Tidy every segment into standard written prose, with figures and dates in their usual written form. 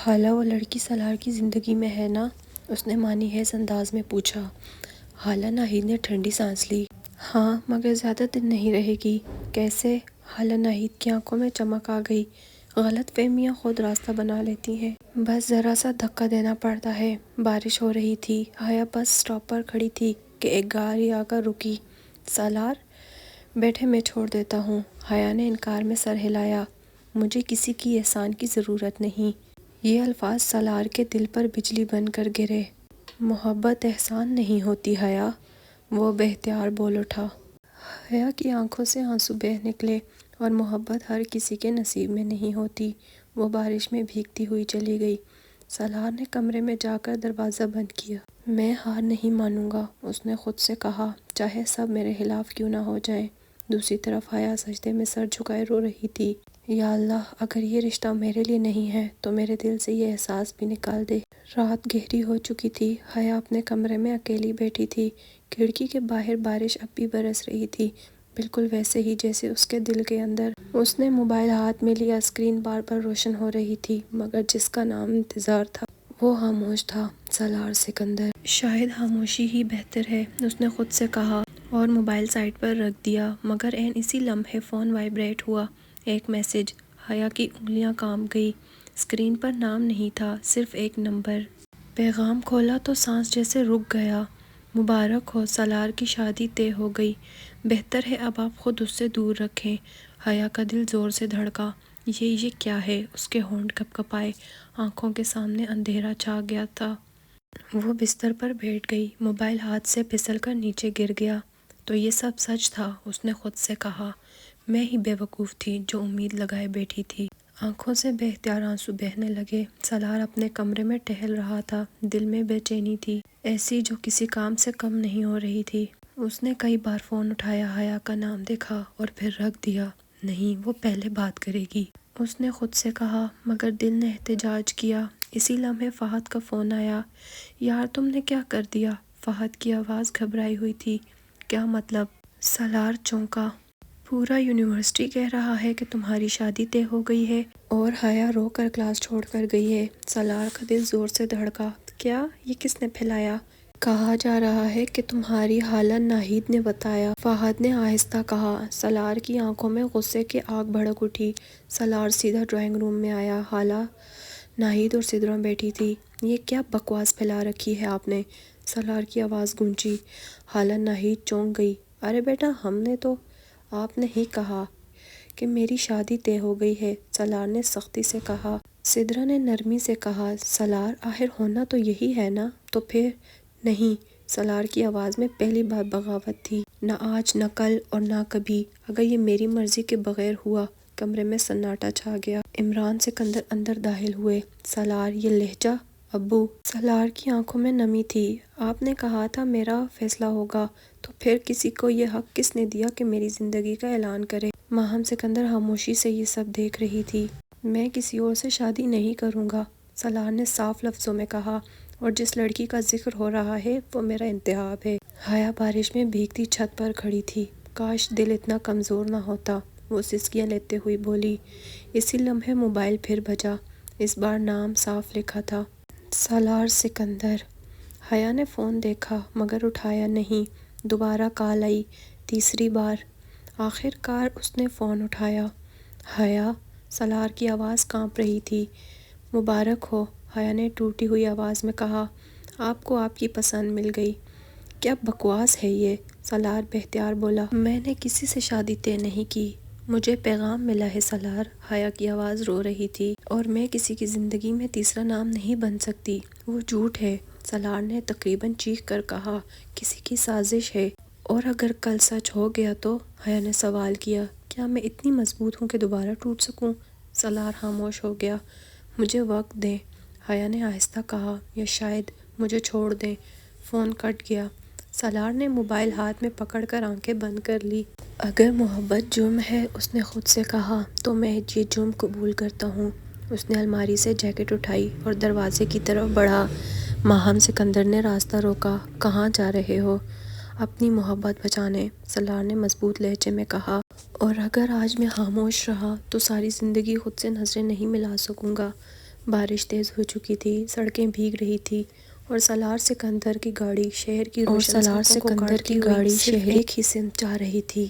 حالہ وہ لڑکی سالار کی زندگی میں ہے نا؟ اس نے معنی خیز انداز میں پوچھا۔ حالہ ناہید نے ٹھنڈی سانس لی۔ ہاں، مگر زیادہ دن نہیں رہے گی۔ کیسے؟ حالہ ناہید کی آنکھوں میں چمک آ گئی۔ غلط فہمیاں خود راستہ بنا لیتی ہیں، بس ذرا سا دھکا دینا پڑتا ہے۔ بارش ہو رہی تھی۔ حیا بس سٹاپ پر کھڑی تھی کہ ایک گاڑی آ کر رکی۔ سالار؟ بیٹھے، میں چھوڑ دیتا ہوں۔ حیا نے انکار میں سر ہلایا۔ مجھے کسی کی احسان کی ضرورت نہیں۔ یہ الفاظ سالار کے دل پر بجلی بن کر گرے۔ محبت احسان نہیں ہوتی حیا، وہ بے اختیار بول اٹھا۔ حیا کی آنکھوں سے آنسو بہہ نکلے، اور محبت ہر کسی کے نصیب میں نہیں ہوتی۔ وہ بارش میں بھیگتی ہوئی چلی گئی۔ سالار نے کمرے میں جا کر دروازہ بند کیا۔ میں ہار نہیں مانوں گا، اس نے خود سے کہا، چاہے سب میرے خلاف کیوں نہ ہو جائیں۔ دوسری طرف حیا سجدے میں سر جھکائے رو رہی تھی۔ یا اللہ، اگر یہ رشتہ میرے لیے نہیں ہے تو میرے دل سے یہ احساس بھی نکال دے۔ رات گہری ہو چکی تھی۔ حیا اپنے کمرے میں اکیلی بیٹھی تھی۔ کھڑکی کے باہر بارش اب بھی برس رہی تھی، بالکل ویسے ہی جیسے اس کے دل کے اندر۔ اس نے موبائل ہاتھ میں لیا۔ اسکرین بار بار روشن ہو رہی تھی، مگر جس کا نام انتظار تھا وہ خاموش تھا۔ سالار سکندر۔ شاید خاموشی ہی بہتر ہے، اس نے خود سے کہا، اور موبائل سائڈ پر رکھ دیا۔ مگر عین اسی لمحے فون وائبریٹ ہوا۔ ایک میسج۔ حیا کی انگلیاں کانپ گئی۔ اسکرین پر نام نہیں تھا، صرف ایک نمبر۔ پیغام کھولا تو سانس جیسے رک گیا۔ مبارک ہو، سالار کی شادی طے ہو گئی۔ بہتر ہے اب آپ خود اس سے دور رکھیں۔ حیا کا دل زور سے دھڑکا۔ یہ کیا ہے؟ اس کے ہونٹ کپ کپائے، آنکھوں کے سامنے اندھیرا چھا گیا تھا۔ وہ بستر پر بیٹھ گئی۔ موبائل ہاتھ سے پھسل کر نیچے گر گیا۔ تو یہ سب سچ تھا، اس نے خود سے کہا۔ میں ہی بے وقوف تھی جو امید لگائے بیٹھی تھی۔ آنکھوں سے بے اختیار آنسو بہنے لگے۔ سالار اپنے کمرے میں ٹہل رہا تھا۔ دل میں بے چینی تھی، ایسی جو کسی کام سے کم نہیں ہو رہی تھی۔ اس نے کئی بار فون اٹھایا، حیا کا نام دیکھا اور پھر رکھ دیا۔ نہیں، وہ پہلے بات کرے گی، اس نے خود سے کہا، مگر دل نے احتجاج کیا۔ اسی لمحے فہد کا فون آیا۔ یار، تم نے کیا کر دیا؟ فہد کی آواز گھبرائی ہوئی تھی۔ کیا مطلب؟ سالار چونکا۔ پورا یونیورسٹی کہہ رہا ہے کہ تمہاری شادی طے ہو گئی ہے اور حیا رو کر کلاس چھوڑ کر گئی ہے۔ سالار کا دل زور سے دھڑکا۔ کیا؟ یہ کس نے پھیلایا؟ کہا جا رہا ہے کہ تمہاری حالہ ناہید نے بتایا، فہد نے آہستہ کہا۔ سالار کی آنکھوں میں غصے کی آگ بھڑک اٹھی۔ سالار سیدھا ڈرائنگ روم میں آیا۔ حالہ ناہید اور سدرا بیٹھی تھی۔ یہ کیا بکواس پھیلا رکھی ہے آپ نے؟ سالار کی آواز گونجی۔ حالہ ناہید چونک گئی۔ ارے بیٹا، ہم نے تو آپ نے ہی کہا کہ میری شادی طے ہو گئی ہے، سالار نے سختی سے کہا۔ سدرا نے نرمی سے کہا، سالار، آخر ہونا تو یہی ہے نا؟ تو پھر؟ نہیں، سالار کی آواز میں پہلی بار بغاوت تھی۔ نہ آج، نہ کل اور نہ کبھی، اگر یہ میری مرضی کے بغیر ہوا۔ کمرے میں سناٹا چھا گیا۔ عمران سکندر اندر داخل ہوئے۔ سالار، یہ لہجہ؟ ابو؟ سالار کی آنکھوں میں نمی تھی۔ آپ نے کہا تھا میرا فیصلہ ہوگا، تو پھر کسی کو یہ حق کس نے دیا کہ میری زندگی کا اعلان کرے؟ ماہم سکندر خاموشی سے یہ سب دیکھ رہی تھی۔ میں کسی اور سے شادی نہیں کروں گا، سالار نے صاف لفظوں میں کہا، اور جس لڑکی کا ذکر ہو رہا ہے وہ میرا انتخاب ہے۔ حیا بارش میں بھیگتی چھت پر کھڑی تھی۔ کاش دل اتنا کمزور نہ ہوتا، وہ سسکیاں لیتے ہوئی بولی۔ اسی لمحے موبائل پھر بجا۔ اس بار نام صاف لکھا تھا، سالار سکندر۔ حیا نے فون دیکھا مگر اٹھایا نہیں۔ دوبارہ کال آئی، تیسری بار۔ آخر کار اس نے فون اٹھایا۔ حیا؟ سالار کی آواز کانپ رہی تھی۔ مبارک ہو، حیا نے ٹوٹی ہوئی آواز میں کہا۔ آپ کو آپ کی پسند مل گئی؟ کیا بکواس ہے یہ؟ سالار بے اختیار بولا۔ میں نے کسی سے شادی طے نہیں کی، مجھے پیغام ملا ہے سالار۔ حیا کی آواز رو رہی تھی۔ اور میں کسی کی زندگی میں تیسرا نام نہیں بن سکتی، وہ جھوٹ ہے، سالار نے تقریباً چیخ کر کہا۔ کسی کی سازش ہے، اور اگر کل سچ ہو گیا تو؟ حیا نے سوال کیا۔ کیا میں اتنی مضبوط ہوں کہ دوبارہ ٹوٹ سکوں؟ سالار خاموش ہو گیا۔ مجھے وقت دیں، حیا نے آہستہ کہا، یا شاید مجھے چھوڑ دیں۔ فون کٹ گیا۔ سالار نے موبائل ہاتھ میں پکڑ کر آنکھیں بند کر لی۔ اگر محبت جرم ہے، اس نے خود سے کہا، تو میں یہ جرم قبول کرتا ہوں۔ اس نے الماری سے جیکٹ اٹھائی اور دروازے کی طرف بڑھا۔ ماہم سکندر نے راستہ روکا۔ کہاں جا رہے ہو؟ اپنی محبت بچانے، سالار نے مضبوط لہجے میں کہا، اور اگر آج میں خاموش رہا تو ساری زندگی خود سے نظریں نہیں ملا سکوں گا۔ بارش تیز ہو چکی تھی، سڑکیں بھیگ رہی تھی اور سالار سکندر کی گاڑی شہر کی روشن سڑکوں کو کاٹتی ہوئی صرف ایک ہی سمت جا رہی تھی،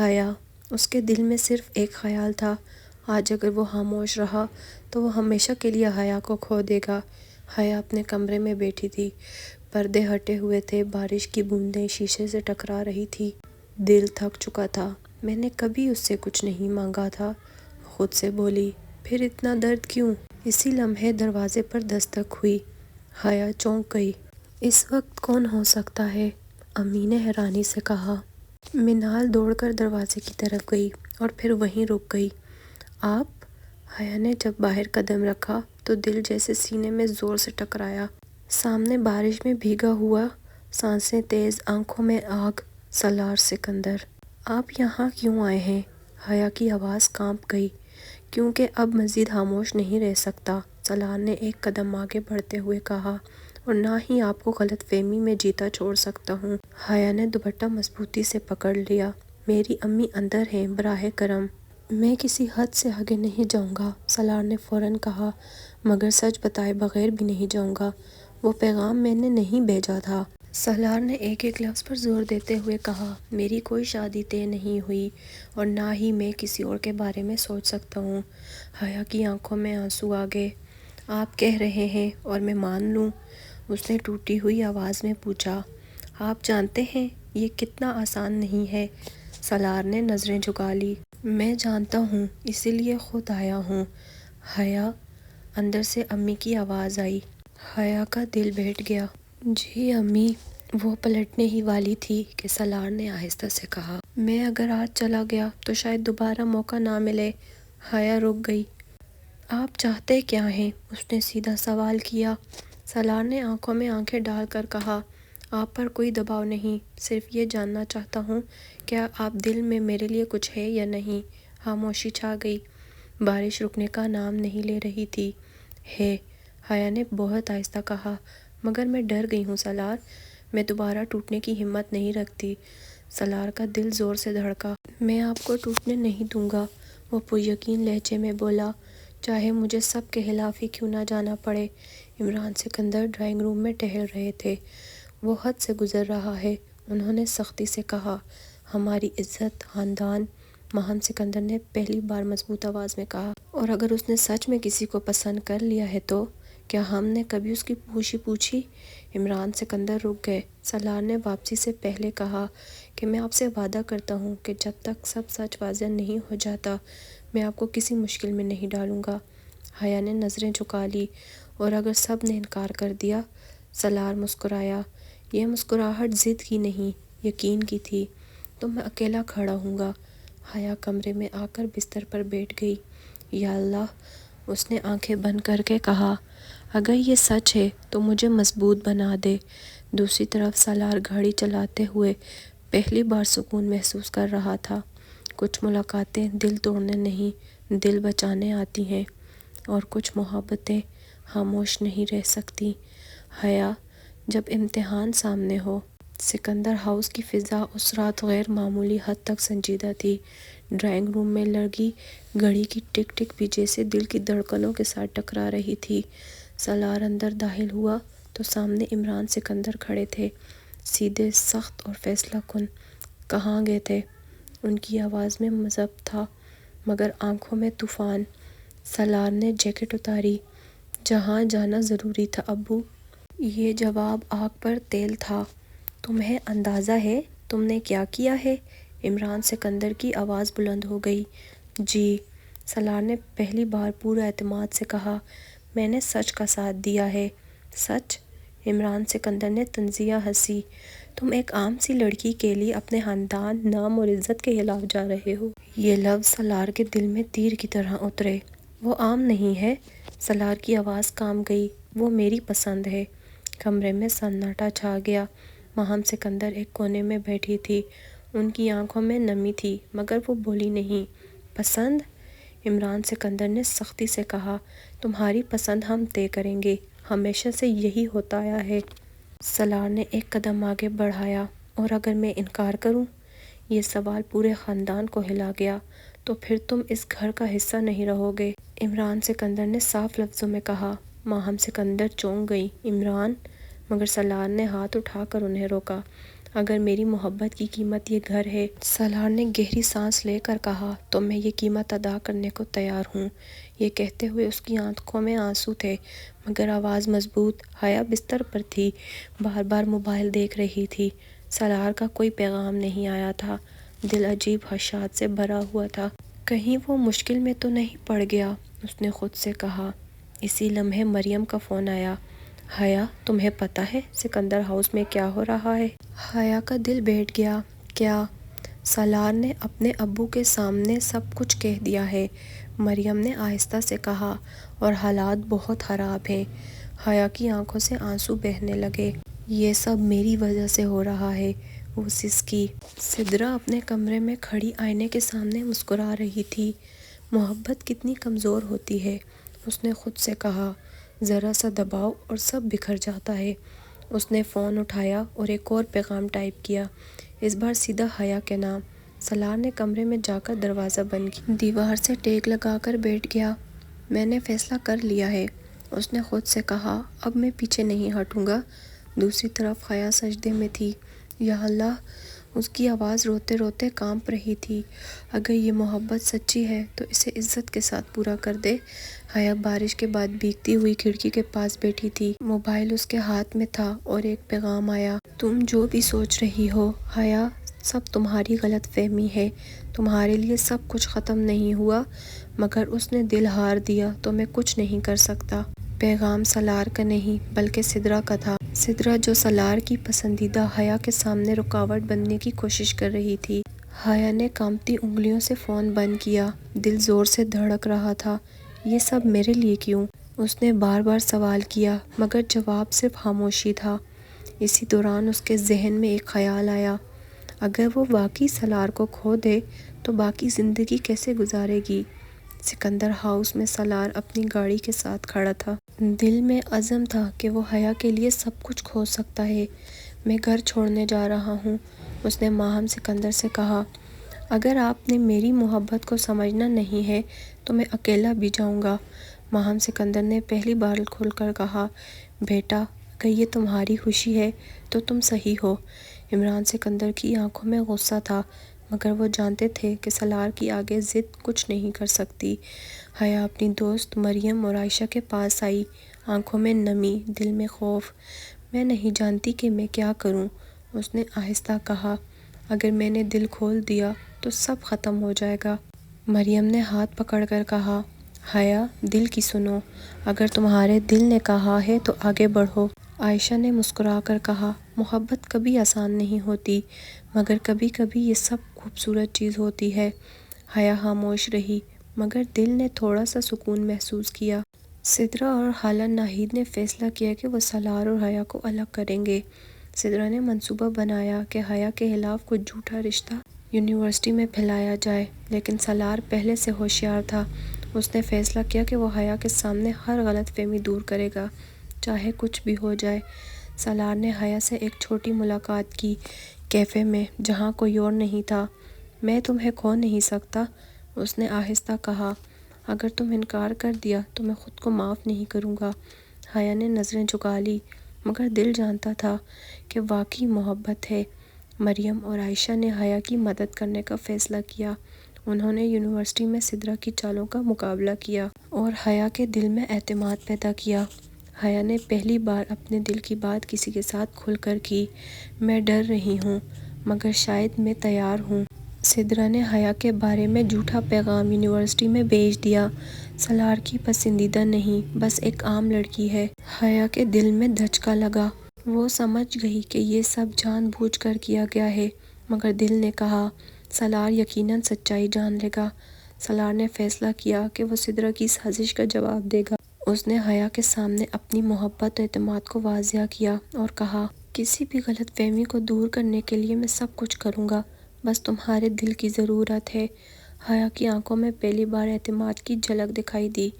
حیا۔ اس کے دل میں صرف ایک خیال تھا، آج اگر وہ خاموش رہا تو وہ ہمیشہ کے لیے حیا کو کھو دے گا۔ حیا اپنے کمرے میں بیٹھی تھی، پردے ہٹے ہوئے تھے، بارش کی بوندیں شیشے سے ٹکرا رہی تھی۔ دل تھک چکا تھا۔ میں نے کبھی اس سے کچھ نہیں مانگا تھا، خود سے بولی۔ پھر اتنا درد کیوں؟ اسی لمحے دروازے پر دستک ہوئی۔ حیا چونک گئی۔ اس وقت کون ہو سکتا ہے؟ امی نے حیرانی سے کہا۔ منال دوڑ کر دروازے کی طرف گئی اور پھر وہیں رک گئی۔ آپ؟ حیا نے جب باہر قدم رکھا تو دل جیسے سینے میں زور سے ٹکرایا۔ سامنے بارش میں بھیگا ہوا، سانسیں تیز، آنکھوں میں آگ، سالار سکندر۔ آپ یہاں کیوں آئے ہیں؟ حیا کی آواز کانپ گئی، کیونکہ اب مزید خاموش نہیں رہ سکتا۔ سالار نے ایک قدم آگے بڑھتے ہوئے کہا، اور نہ ہی آپ کو غلط فہمی میں جیتا چھوڑ سکتا ہوں۔ حیا نے دوپٹہ مضبوطی سے پکڑ لیا۔ میری امی اندر ہیں، براہ کرم۔ میں کسی حد سے آگے نہیں جاؤں گا، سالار نے فوراً کہا، مگر سچ بتائے بغیر بھی نہیں جاؤں گا۔ وہ پیغام میں نے نہیں بھیجا تھا۔ سالار نے ایک ایک لفظ پر زور دیتے ہوئے کہا، میری کوئی شادی طے نہیں ہوئی اور نہ ہی میں کسی اور کے بارے میں سوچ سکتا ہوں۔ حیا کی آنکھوں میں آنسو آ گئے۔ آپ کہہ رہے ہیں اور میں مان لوں؟ اس نے ٹوٹی ہوئی آواز میں پوچھا۔ آپ جانتے ہیں یہ کتنا آسان نہیں ہے۔ سالار نے نظریں جھکا لی۔ میں جانتا ہوں، اسی لیے خود آیا ہوں۔ حیا، اندر سے امی کی آواز آئی۔ حیا کا دل بیٹھ گیا۔ جی امی۔ وہ پلٹنے ہی والی تھی کہ سالار نے آہستہ سے کہا، میں اگر آج چلا گیا تو شاید دوبارہ موقع نہ ملے۔ حیا رک گئی۔ آپ چاہتے کیا ہیں؟ اس نے سیدھا سوال کیا۔ سالار نے آنکھوں میں آنکھیں ڈال کر کہا، آپ پر کوئی دباؤ نہیں، صرف یہ جاننا چاہتا ہوں کیا آپ دل میں میرے لیے کچھ ہے یا نہیں۔ خاموشی چھا گئی۔ بارش رکنے کا نام نہیں لے رہی تھی۔ ہے، حیا نے بہت آہستہ کہا، مگر میں ڈر گئی ہوں سالار، میں دوبارہ ٹوٹنے کی ہمت نہیں رکھتی۔ سالار کا دل زور سے دھڑکا۔ میں آپ کو ٹوٹنے نہیں دوں گا، وہ پر یقین لہجے میں بولا، چاہے مجھے سب کے خلاف ہی کیوں نہ جانا پڑے۔ عمران سکندر ڈرائنگ روم میں ٹہل رہے تھے۔ وہ حد سے گزر رہا ہے، انہوں نے سختی سے کہا۔ ہماری عزت، خاندان، ماہم سکندر نے پہلی بار مضبوط آواز میں کہا۔ اور اگر اس نے سچ میں کسی کو پسند کر لیا ہے تو کیا ہم نے کبھی اس کی خوشی پوچھی؟ عمران سکندر رک گئے۔ سالار نے واپسی سے پہلے کہا کہ میں آپ سے وعدہ کرتا ہوں کہ جب تک سب سچ واضح نہیں ہو جاتا میں آپ کو کسی مشکل میں نہیں ڈالوں گا۔ حیا نے نظریں جھکا لی۔ اور اگر سب نے انکار کر دیا؟ سالار مسکرایا۔ یہ مسکراہٹ ضد کی نہیں، یقین کی تھی۔ تو میں اکیلا کھڑا ہوں گا۔ حیا کمرے میں آ کر بستر پر بیٹھ گئی۔ یا اللہ، اس نے آنکھیں بند کر کے کہا، اگر یہ سچ ہے تو مجھے مضبوط بنا دے۔ دوسری طرف سالار گاڑی چلاتے ہوئے پہلی بار سکون محسوس کر رہا تھا۔ کچھ ملاقاتیں دل توڑنے نہیں، دل بچانے آتی ہیں، اور کچھ محبتیں خاموش نہیں رہ سکتی۔ حیا، جب امتحان سامنے ہو۔ سکندر ہاؤس کی فضا اس رات غیر معمولی حد تک سنجیدہ تھی۔ ڈرائنگ روم میں لگی گھڑی کی ٹک ٹک بھی جیسے دل کی دھڑکنوں کے ساتھ ٹکرا رہی تھی۔ سالار اندر داخل ہوا تو سامنے عمران سکندر کھڑے تھے، سیدھے، سخت اور فیصلہ کن۔ کہاں گئے تھے؟ ان کی آواز میں ضبط تھا مگر آنکھوں میں طوفان۔ سالار نے جیکٹ اتاری۔ جہاں جانا ضروری تھا ابو۔ یہ جواب آگ پر تیل تھا۔ تمہیں اندازہ ہے تم نے کیا کیا ہے؟ عمران سکندر کی آواز بلند ہو گئی۔ جی، سالار نے پہلی بار پورے اعتماد سے کہا، میں نے سچ کا ساتھ دیا ہے۔ سچ؟ عمران سکندر نے طنزیہ ہنسی۔ تم ایک عام سی لڑکی کے لیے اپنے خاندان، نام اور عزت کے خلاف جا رہے ہو۔ یہ لفظ سالار کے دل میں تیر کی طرح اترے۔ وہ عام نہیں ہے۔ سالار کی آواز کانپ گئی۔ وہ میری پسند ہے۔ کمرے میں سناٹا چھا گیا۔ ماہم سکندر ایک کونے میں بیٹھی تھی، ان کی آنکھوں میں نمی تھی مگر وہ بولی نہیں۔ پسند؟ عمران سکندر نے سختی سے کہا، تمہاری پسند ہم طے کریں گے، ہمیشہ سے یہی ہوتا آیا ہے۔ سالار نے ایک قدم آگے بڑھایا۔ اور اگر میں انکار کروں؟ یہ سوال پورے خاندان کو ہلا گیا۔ تو پھر تم اس گھر کا حصہ نہیں رہو گے۔ عمران سکندر نے صاف لفظوں میں کہا۔ ماہم سکندر چونک گئی۔ عمران؟ مگر سالار نے ہاتھ اٹھا کر انہیں روکا۔ اگر میری محبت کی قیمت یہ گھر ہے، سالار نے گہری سانس لے کر کہا، تو میں یہ قیمت ادا کرنے کو تیار ہوں۔ یہ کہتے ہوئے اس کی آنکھوں میں آنسو تھے، مگر آواز مضبوط۔ حیا بستر پر تھی، بار بار موبائل دیکھ رہی تھی۔ سالار کا کوئی پیغام نہیں آیا تھا۔ دل عجیب خدشات سے بھرا ہوا تھا۔ کہیں وہ مشکل میں تو نہیں پڑ گیا، اس نے خود سے کہا۔ اسی لمحے مریم کا فون آیا۔ حیا، تمہیں پتہ ہے سکندر ہاؤس میں کیا ہو رہا ہے؟ حیا کا دل بیٹھ گیا۔ کیا؟ سالار نے اپنے ابو کے سامنے سب کچھ کہہ دیا ہے، مریم نے آہستہ سے کہا، اور حالات بہت خراب ہیں۔ حیا کی آنکھوں سے آنسو بہنے لگے۔ یہ سب میری وجہ سے ہو رہا ہے، وہ سسکی۔ سدرا اپنے کمرے میں کھڑی آئینے کے سامنے مسکرا رہی تھی۔ محبت کتنی کمزور ہوتی ہے، اس نے خود سے کہا۔ ذرا سا دباؤ اور سب بکھر جاتا ہے۔ اس نے فون اٹھایا اور ایک اور پیغام ٹائپ کیا، اس بار سیدھا حیا کے نام۔ سالار نے کمرے میں جا کر دروازہ بند کیا۔ دیوار سے ٹیک لگا کر بیٹھ گیا۔ میں نے فیصلہ کر لیا ہے، اس نے خود سے کہا، اب میں پیچھے نہیں ہٹوں گا۔ دوسری طرف حیا سجدے میں تھی۔ یا اللہ! اس کی آواز روتے روتے کانپ رہی تھی۔ اگر یہ محبت سچی ہے تو اسے عزت کے ساتھ پورا کر دے۔ حیا بارش کے بعد بھیگتی ہوئی کھڑکی کے پاس بیٹھی تھی۔ موبائل اس کے ہاتھ میں تھا اور ایک پیغام آیا۔ تم جو بھی سوچ رہی ہو حیا، سب تمہاری غلط فہمی ہے۔ تمہارے لیے سب کچھ ختم نہیں ہوا، مگر اس نے دل ہار دیا تو میں کچھ نہیں کر سکتا۔ پیغام سالار کا نہیں بلکہ سدرا کا تھا۔ سدرا جو سالار کی پسندیدہ حیا کے سامنے رکاوٹ بننے کی کوشش کر رہی تھی۔ حیا نے کانپتی انگلیوں سے فون بند کیا۔ دل زور سے دھڑک رہا تھا۔ یہ سب میرے لیے کیوں؟ اس نے بار بار سوال کیا، مگر جواب صرف خاموشی تھا۔ اسی دوران اس کے ذہن میں ایک خیال آیا، اگر وہ واقعی سالار کو کھو دے تو باقی زندگی کیسے گزارے گی؟ سکندر ہاؤس میں سالار اپنی گاڑی کے ساتھ کھڑا تھا۔ دل میں عزم تھا کہ وہ حیا کے لیے سب کچھ کھو سکتا ہے۔ میں گھر چھوڑنے جا رہا ہوں، اس نے ماہم سکندر سے کہا۔ اگر آپ نے میری محبت کو سمجھنا نہیں ہے تو میں اکیلا بھی جاؤں گا، ماہم سکندر نے پہلی بار کھل کر کہا۔ بیٹا، اگر یہ تمہاری خوشی ہے تو تم صحیح ہو۔ عمران سکندر کی آنکھوں میں غصہ تھا، مگر وہ جانتے تھے کہ سالار کی آگے ضد کچھ نہیں کر سکتی۔ حیا اپنی دوست مریم اور عائشہ کے پاس آئی، آنکھوں میں نمی، دل میں خوف۔ میں نہیں جانتی کہ میں کیا کروں، اس نے آہستہ کہا۔ اگر میں نے دل کھول دیا تو سب ختم ہو جائے گا، مریم نے ہاتھ پکڑ کر کہا۔ حیا، دل کی سنو، اگر تمہارے دل نے کہا ہے تو آگے بڑھو، عائشہ نے مسکرا کر کہا۔ محبت کبھی آسان نہیں ہوتی، مگر کبھی کبھی یہ سب خوبصورت چیز ہوتی ہے۔ حیا خاموش رہی، مگر دل نے تھوڑا سا سکون محسوس کیا۔ سدرا اور خالہ ناہید نے فیصلہ کیا کہ وہ سالار اور حیا کو الگ کریں گے۔ سدرا نے منصوبہ بنایا کہ حیا کے خلاف کچھ جھوٹا رشتہ یونیورسٹی میں پھیلایا جائے، لیکن سالار پہلے سے ہوشیار تھا۔ اس نے فیصلہ کیا کہ وہ حیا کے سامنے ہر غلط فہمی دور کرے گا، چاہے کچھ بھی ہو جائے۔ سالار نے حیا سے ایک چھوٹی ملاقات کی، کیفے میں، جہاں کوئی اور نہیں تھا۔ میں تمہیں کھو نہیں سکتا، اس نے آہستہ کہا۔ اگر تم انکار کر دیا تو میں خود کو معاف نہیں کروں گا۔ حیا نے نظریں جھکا لی، مگر دل جانتا تھا کہ واقعی محبت ہے۔ مریم اور عائشہ نے حیا کی مدد کرنے کا فیصلہ کیا۔ انہوں نے یونیورسٹی میں سدرا کی چالوں کا مقابلہ کیا اور حیا کے دل میں اعتماد پیدا کیا۔ حیا نے پہلی بار اپنے دل کی بات کسی کے ساتھ کھل کر کی۔ میں ڈر رہی ہوں، مگر شاید میں تیار ہوں۔ سدرا نے حیا کے بارے میں جھوٹا پیغام یونیورسٹی میں بھیج دیا۔ سالار کی پسندیدہ نہیں، بس ایک عام لڑکی ہے۔ حیا کے دل میں دھچکا لگا۔ وہ سمجھ گئی کہ یہ سب جان بوجھ کر کیا گیا ہے، مگر دل نے کہا، سالار یقیناً سچائی جان لے گا۔ سالار نے فیصلہ کیا کہ وہ سدرا کی سازش کا جواب دے گا۔ اس نے حیا کے سامنے اپنی محبت و اعتماد کو واضح کیا اور کہا، کسی بھی غلط فہمی کو دور کرنے کے لیے میں سب کچھ کروں گا، بس تمہارے دل کی ضرورت ہے۔ حیا کی آنکھوں میں پہلی بار اعتماد کی جھلک دکھائی دی۔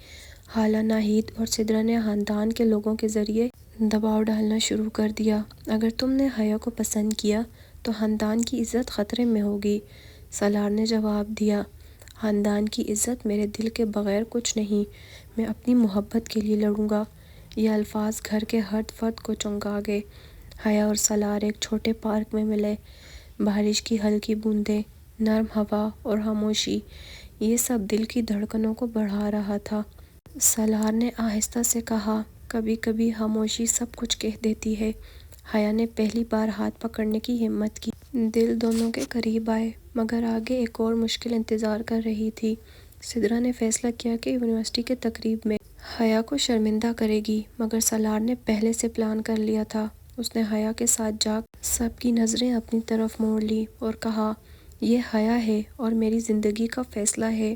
خالہ ناہید اور سدرا نے خاندان کے لوگوں کے ذریعے دباؤ ڈالنا شروع کر دیا۔ اگر تم نے حیا کو پسند کیا تو خاندان کی عزت خطرے میں ہوگی، سالار نے جواب دیا۔ خاندان کی عزت میرے دل کے بغیر کچھ نہیں، میں اپنی محبت کے لیے لڑوں گا۔ یہ الفاظ گھر کے ہر فرد کو چونکا گئے۔ حیا اور سالار ایک چھوٹے پارک میں ملے۔ بارش کی ہلکی بوندیں، نرم ہوا اور خاموشی، یہ سب دل کی دھڑکنوں کو بڑھا رہا تھا۔ سالار نے آہستہ سے کہا، کبھی کبھی خاموشی سب کچھ کہہ دیتی ہے۔ حیا نے پہلی بار ہاتھ پکڑنے کی ہمت کی۔ دل دونوں کے قریب آئے، مگر آگے ایک اور مشکل انتظار کر رہی تھی۔ سدرا نے فیصلہ کیا کہ یونیورسٹی کے تقریب میں حیا کو شرمندہ کرے گی، مگر سالار نے پہلے سے پلان کر لیا تھا۔ اس نے حیا کے ساتھ جا کر سب کی نظریں اپنی طرف موڑ لی اور کہا، یہ حیا ہے اور میری زندگی کا فیصلہ ہے۔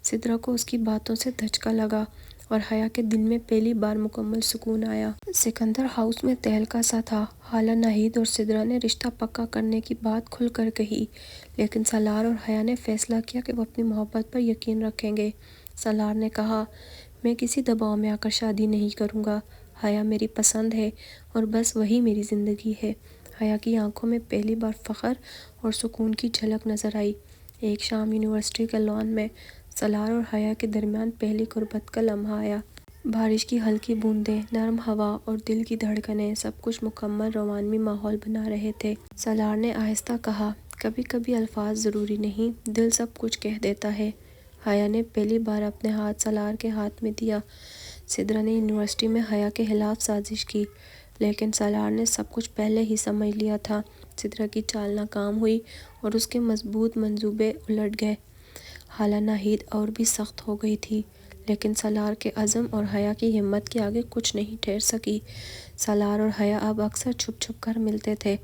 سدرا کو اس کی باتوں سے دھچکا لگا اور حیا کے دل میں پہلی بار مکمل سکون آیا۔ سکندر ہاؤس میں تہلکہ سا تھا۔ خالہ ناہید اور سدرا نے رشتہ پکا کرنے کی بات کھل کر کہی، لیکن سالار اور حیا نے فیصلہ کیا کہ وہ اپنی محبت پر یقین رکھیں گے۔ سالار نے کہا، میں کسی دباؤ میں آ کر شادی نہیں کروں گا۔ حیا میری پسند ہے اور بس وہی میری زندگی ہے۔ حیا کی آنکھوں میں پہلی بار فخر اور سکون کی جھلک نظر آئی۔ ایک شام یونیورسٹی کے لان میں سالار اور حیا کے درمیان پہلی قربت کا لمحہ آیا۔ بارش کی ہلکی بوندیں، نرم ہوا اور دل کی دھڑکنیں سب کچھ مکمل رومانوی ماحول بنا رہے تھے۔ سالار نے آہستہ کہا، کبھی کبھی الفاظ ضروری نہیں، دل سب کچھ کہہ دیتا ہے۔ حیا نے پہلی بار اپنے ہاتھ سالار کے ہاتھ میں دیا۔ سدرا نے یونیورسٹی میں حیا کے خلاف سازش کی، لیکن سالار نے سب کچھ پہلے ہی سمجھ لیا تھا۔ سدرا کی چال ناکام ہوئی اور اس کے مضبوط منصوبے الٹ گئے۔ خالہ ناہید اور بھی سخت ہو گئی تھی، لیکن سالار کے عزم اور حیا کی ہمت کے آگے کچھ نہیں ٹھہر سکی۔ سالار اور حیا اب اکثر چھپ چھپ کر ملتے تھے۔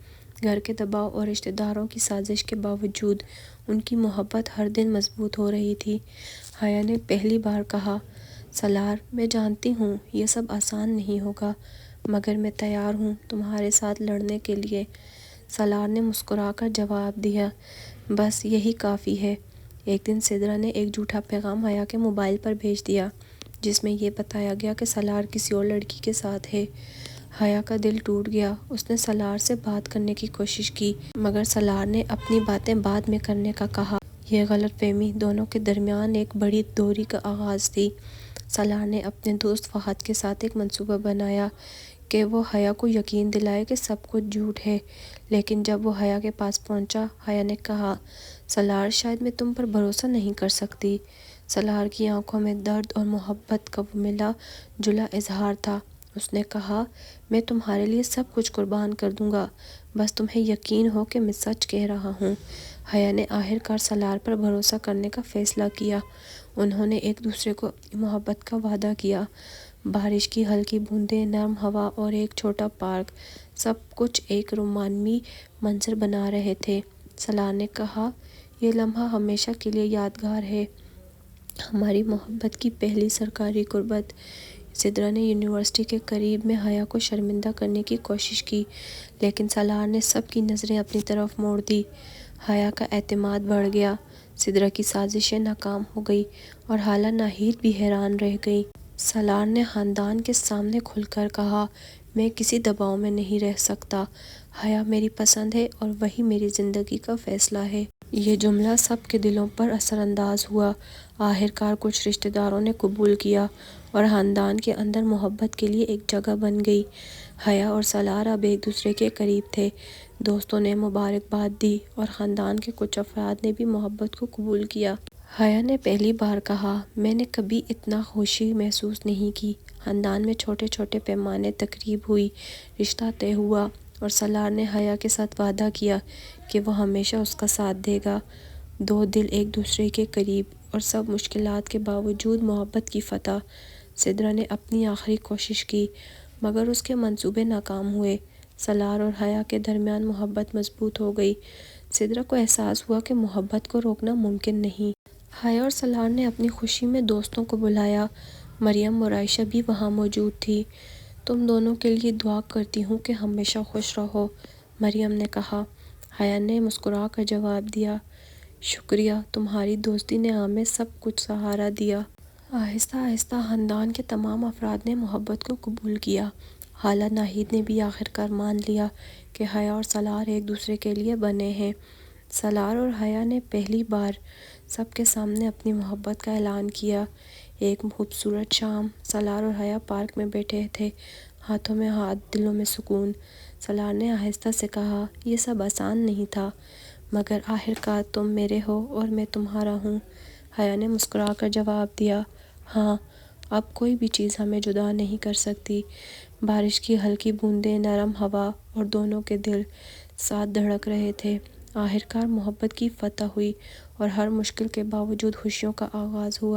گھر کے دباؤ اور رشتہ داروں کی سازش کے باوجود ان کی محبت ہر دن مضبوط ہو رہی تھی۔ حیا نے پہلی بار کہا، سالار، میں جانتی ہوں یہ سب آسان نہیں ہوگا، مگر میں تیار ہوں تمہارے ساتھ لڑنے کے لیے۔ سالار نے مسکرا کر جواب دیا، بس یہی کافی ہے۔ ایک دن سدرا نے ایک جھوٹا پیغام حیا کے موبائل پر بھیج دیا، جس میں یہ بتایا گیا کہ سالار کسی اور لڑکی کے ساتھ ہے۔ حیا کا دل ٹوٹ گیا۔ اس نے سالار سے بات کرنے کی کوشش کی، مگر سالار نے اپنی باتیں بعد میں کرنے کا کہا۔ یہ غلط فہمی دونوں کے درمیان ایک بڑی دوری کا آغاز تھی۔ سالار نے اپنے دوست فہد کے ساتھ ایک منصوبہ بنایا کہ وہ حیا کو یقین دلائے کہ سب کچھ جھوٹ ہے، لیکن جب وہ حیا کے پاس پہنچا، حیا نے کہا، سالار، شاید میں تم پر بھروسہ نہیں کر سکتی۔ سالار کی آنکھوں میں درد اور محبت کا وہ ملا جلا اظہار تھا۔ اس نے کہا، میں تمہارے لیے سب کچھ قربان کر دوں گا، بس تمہیں یقین ہو کہ میں سچ کہہ رہا ہوں۔ حیا نے آخرکار سالار پر بھروسہ کرنے کا فیصلہ کیا۔ انہوں نے ایک دوسرے کو اپنی محبت کا وعدہ کیا۔ بارش کی ہلکی بوندیں، نرم ہوا اور ایک چھوٹا پارک، سب کچھ ایک رومانوی منظر بنا رہے تھے۔ سالار نے کہا، یہ لمحہ ہمیشہ کے لیے یادگار ہے، ہماری محبت کی پہلی سرکاری قربت۔ سدرا نے یونیورسٹی کے قریب میں حیا کو شرمندہ کرنے کی کوشش کی، لیکن سالار نے سب کی نظریں اپنی طرف موڑ دی۔ حیا کا اعتماد بڑھ گیا۔ سدرا کی سازشیں ناکام ہو گئی اور خالہ ناہید بھی حیران رہ گئی۔ سالار نے خاندان کے سامنے کھل کر کہا، میں کسی دباؤ میں نہیں رہ سکتا۔ حیا میری پسند ہے اور وہی میری زندگی کا فیصلہ ہے۔ یہ جملہ سب کے دلوں پر اثر انداز ہوا۔ آخرکار کچھ رشتہ داروں نے قبول کیا اور خاندان کے اندر محبت کے لیے ایک جگہ بن گئی۔ حیا اور سالار اب ایک دوسرے کے قریب تھے۔ دوستوں نے مبارکباد دی اور خاندان کے کچھ افراد نے بھی محبت کو قبول کیا۔ حیا نے پہلی بار کہا، میں نے کبھی اتنا خوشی محسوس نہیں کی۔ خاندان میں چھوٹے چھوٹے پیمانے تقریب ہوئی، رشتہ طے ہوا اور سالار نے حیا کے ساتھ وعدہ کیا کہ وہ ہمیشہ اس کا ساتھ دے گا۔ دو دل ایک دوسرے کے قریب اور سب مشکلات کے باوجود محبت کی فتح۔ سدرا نے اپنی آخری کوشش کی، مگر اس کے منصوبے ناکام ہوئے۔ سالار اور حیا کے درمیان محبت مضبوط ہو گئی۔ سدرا کو احساس ہوا کہ محبت کو روکنا ممکن نہیں۔ حیا اور سالار نے اپنی خوشی میں دوستوں کو بلایا۔ مریم اور عائشہ بھی وہاں موجود تھی۔ تم دونوں کے لیے دعا کرتی ہوں کہ ہمیشہ خوش رہو، مریم نے کہا۔ حیا نے مسکرا کر جواب دیا، شکریہ، تمہاری دوستی نے ہمیں سب کچھ سہارا دیا۔ آہستہ آہستہ خاندان کے تمام افراد نے محبت کو قبول کیا۔ خالہ ناہید نے بھی آخرکار مان لیا کہ حیا اور سالار ایک دوسرے کے لیے بنے ہیں۔ سالار اور حیا نے پہلی بار سب کے سامنے اپنی محبت کا اعلان کیا۔ ایک خوبصورت شام، سالار اور حیا پارک میں بیٹھے تھے، ہاتھوں میں ہاتھ، دلوں میں سکون۔ سالار نے آہستہ سے کہا، یہ سب آسان نہیں تھا، مگر آخرکار تم میرے ہو اور میں تمہارا ہوں۔ حیا نے مسکرا کر جواب دیا، ہاں، اب کوئی بھی چیز ہمیں جدا نہیں کر سکتی۔ بارش کی ہلکی بوندیں، نرم ہوا اور دونوں کے دل ساتھ دھڑک رہے تھے۔ آخرکار محبت کی فتح ہوئی اور ہر مشکل کے باوجود خوشیوں کا آغاز ہوا۔